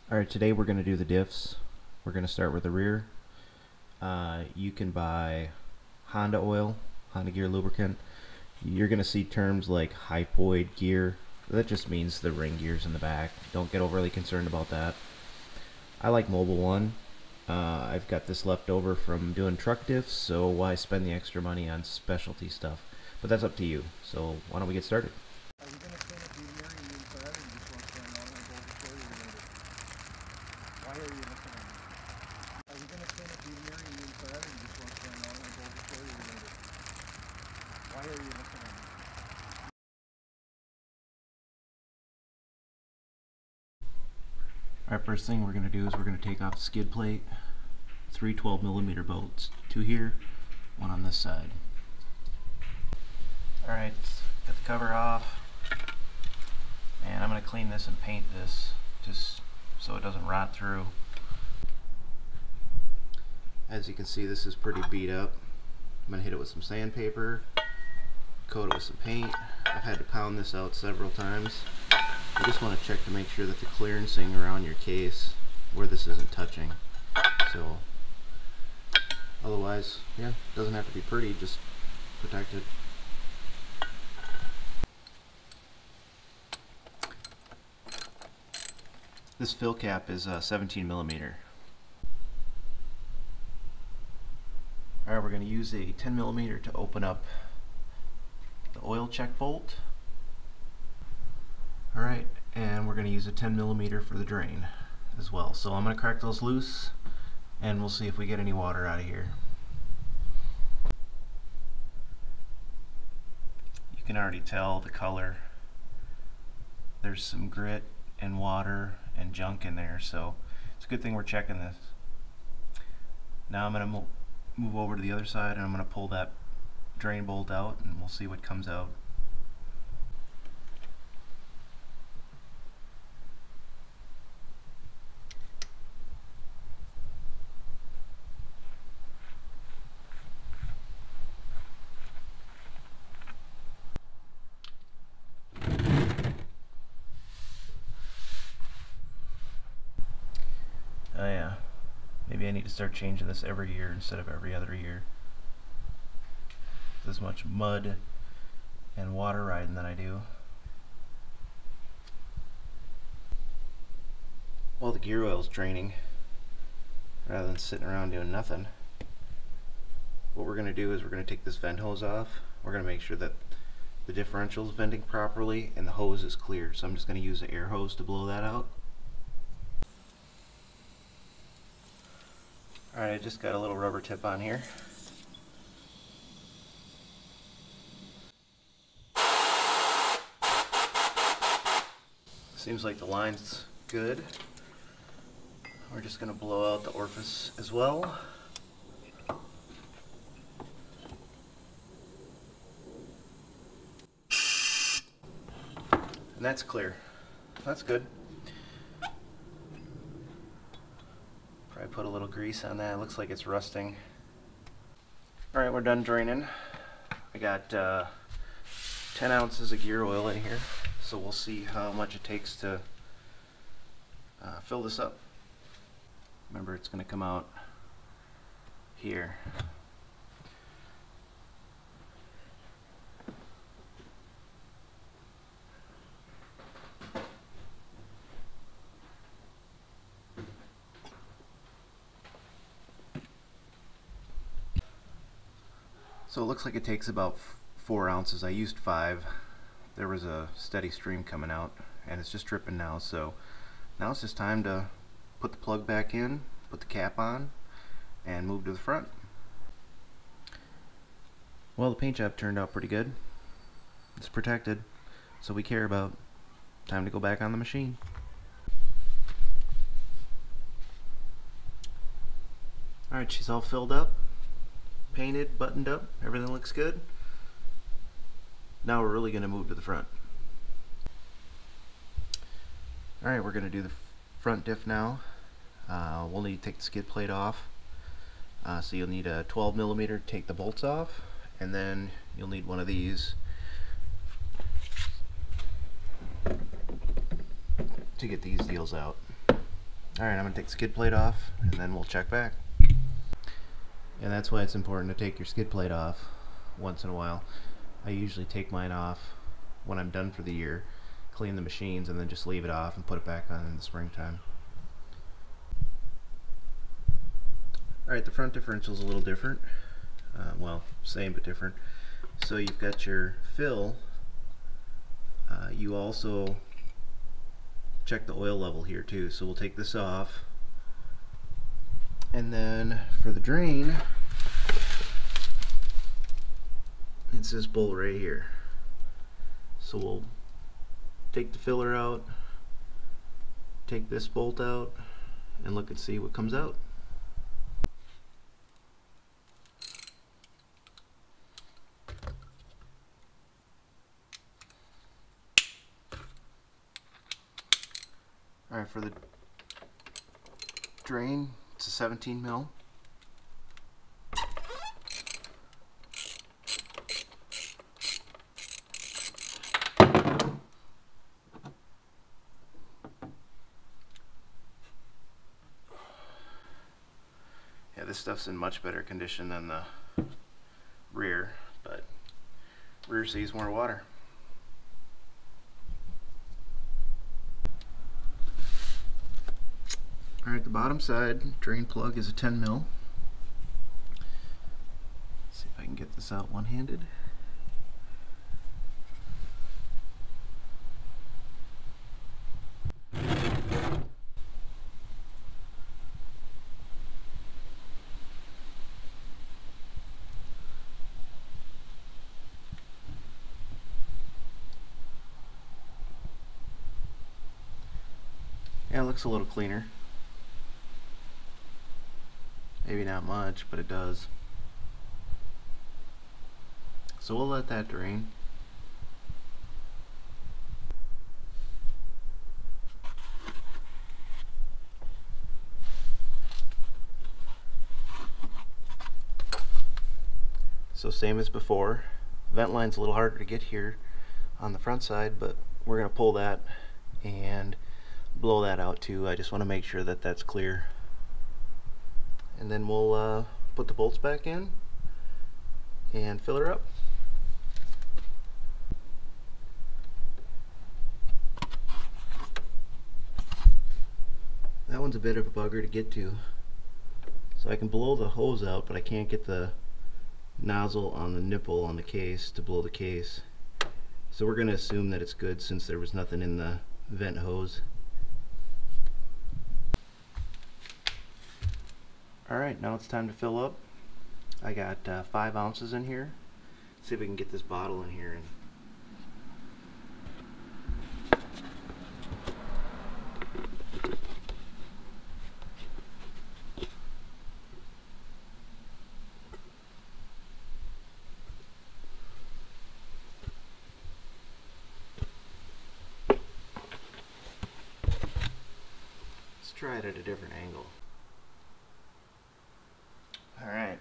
Alright, today we're going to do the diffs. We're going to start with the rear. You can buy Honda oil, Honda gear lubricant. You're going to see terms like hypoid gear. That just means the ring gears in the back. Don't get overly concerned about that. I like Mobil 1. I've got this left over from doing truck diffs, so why spend the extra money on specialty stuff? But that's up to you. So why don't we get started? Are we going to clean up the mirror and inside and just want to stand on and go before you going to? Why are you looking at me? Are we going to clean up the mirror and inside and just want to stand on and go before you going to? Why are you looking at me? Alright, first thing we're going to do is we're going to take off the skid plate. 3 12mm bolts. 2 here, 1 on this side. Alright, got the cover off. And I'm going to clean this and paint this just so it doesn't rot through. As you can see, this is pretty beat up. I'm going to hit it with some sandpaper, coat it with some paint. I've had to pound this out several times. You just want to check to make sure that the clearancing around your case where this isn't touching. So otherwise, yeah, it doesn't have to be pretty, just protect it. This fill cap is 17mm. Alright, we're going to use a 10mm to open up the oil check bolt. Alright, and we're going to use a 10mm for the drain as well. So I'm going to crack those loose and we'll see if we get any water out of here. You can already tell the color. There's some grit and water and junk in there, so it's a good thing we're checking this. Now I'm going to move over to the other side and I'm going to pull that drain bolt out and we'll see what comes out. Oh yeah, maybe I need to start changing this every year instead of every other year. There's as much mud and water riding that I do. While the gear oil's draining, rather than sitting around doing nothing, what we're going to do is we're going to take this vent hose off. We're going to make sure that the differential is venting properly and the hose is clear. So I'm just going to use the air hose to blow that out. Alright, I just got a little rubber tip on here. Seems like the line's good. We're just going to blow out the orifice as well. And that's clear. That's good. Probably put a little grease on that. It looks like it's rusting. Alright, we're done draining. I got 10 ounces of gear oil in here, so we'll see how much it takes to fill this up. Remember, it's going to come out here. So it looks like it takes about 4 ounces. I used 5. There was a steady stream coming out and it's just dripping now, so now it's just time to put the plug back in, put the cap on, and move to the front. Well, the paint job turned out pretty good. It's protected, so we care about. Time to go back on the machine. Alright, she's all filled up, painted, buttoned up, everything looks good. Now we're really going to move to the front. Alright, we're going to do the front diff now. We'll need to take the skid plate off. So you'll need a 12mm to take the bolts off, and then you'll need one of these to get these deals out. Alright, I'm going to take the skid plate off and then we'll check back. And that's why it's important to take your skid plate off once in a while. I usually take mine off when I'm done for the year, clean the machines, and then just leave it off and put it back on in the springtime. Alright, the front differential is a little different. Well, same but different. So you've got your fill. You also check the oil level here too. So we'll take this off. And then for the drain, it's this bolt right here. So we'll take the filler out, take this bolt out, and look and see what comes out. Alright, for the drain, it's a 17 mil. Yeah, this stuff's in much better condition than the rear, but rear sees more water. Alright, the bottom side drain plug is a 10 mil. Let's see if I can get this out one-handed. Yeah, it looks a little cleaner. Maybe not much, but it does. So we'll let that drain. So same as before. Vent line's a little harder to get here on the front side, but we're going to pull that and blow that out too. I just want to make sure that that's clear. And then we'll put the bolts back in and fill her up. That one's a bit of a bugger to get to. So I can blow the hose out, but I can't get the nozzle on the nipple on the case to blow the case. So we're going to assume that it's good since there was nothing in the vent hose. Alright, now it's time to fill up. I got 5 ounces in here. See if we can get this bottle in here. Let's try it at a different angle. Alright.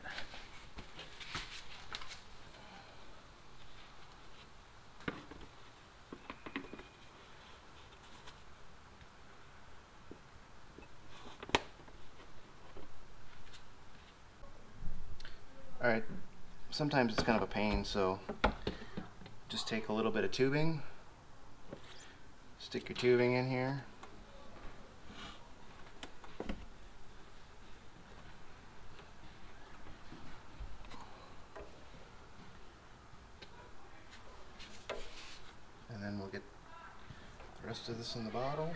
Alright, sometimes it's kind of a pain, so just take a little bit of tubing, stick your tubing in here. And then we'll get the rest of this in the bottle.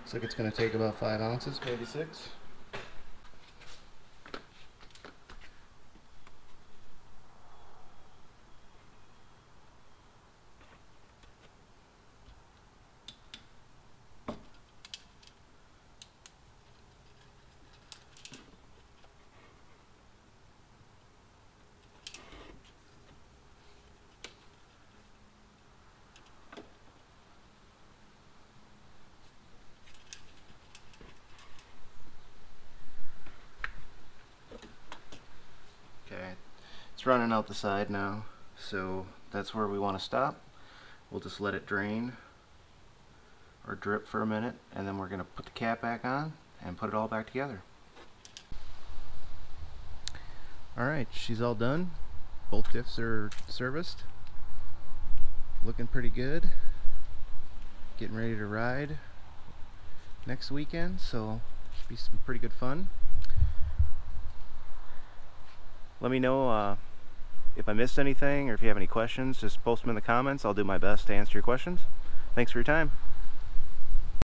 Looks like it's going to take about 5 ounces, maybe 6. It's running out the side now, so that's where we want to stop. We'll just let it drain or drip for a minute, and then we're going to put the cap back on and put it all back together. Alright, she's all done. Both diffs are serviced. Looking pretty good. Getting ready to ride next weekend, so should be some pretty good fun. Let me know if I missed anything, or if you have any questions, just post them in the comments. I'll do my best to answer your questions. Thanks for your time.